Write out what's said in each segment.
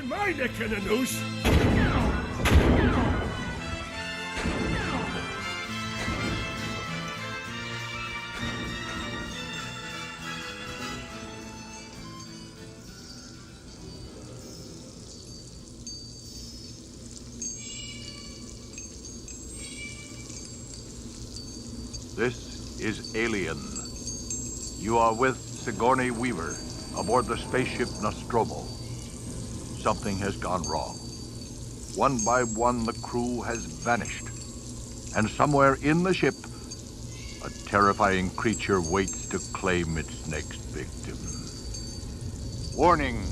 in my neck and a noose! This is Alien. You are with Sigourney Weaver aboard the spaceship Nostromo. Something has gone wrong. One by one, the crew has vanished. And somewhere in the ship, a terrifying creature waits to claim its next victim. Warning,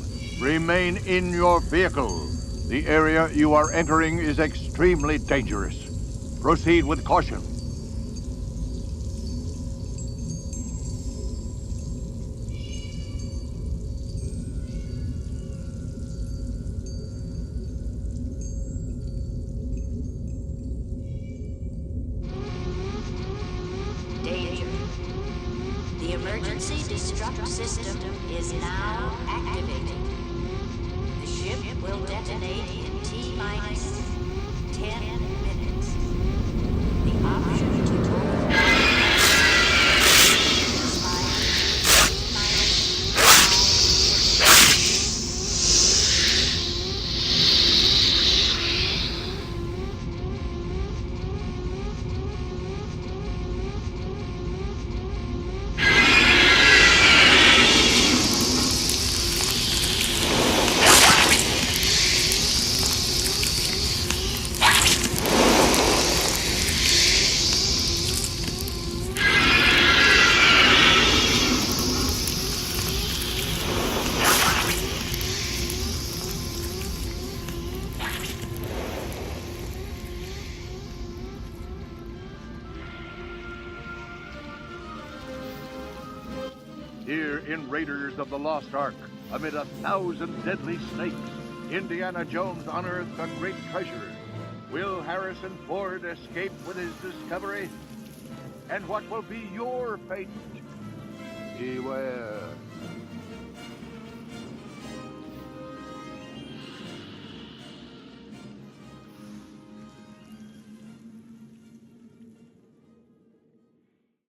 remain in your vehicle. The area you are entering is extremely dangerous. Proceed with caution. Danger. The emergency destruct system is now activated. The ship will detonate in T-minus 10 minutes. The option to override Here in Raiders of the Lost Ark, amid 1,000 deadly snakes, Indiana Jones unearthed a great treasure. Will Harrison Ford escape with his discovery? And what will be your fate? Beware.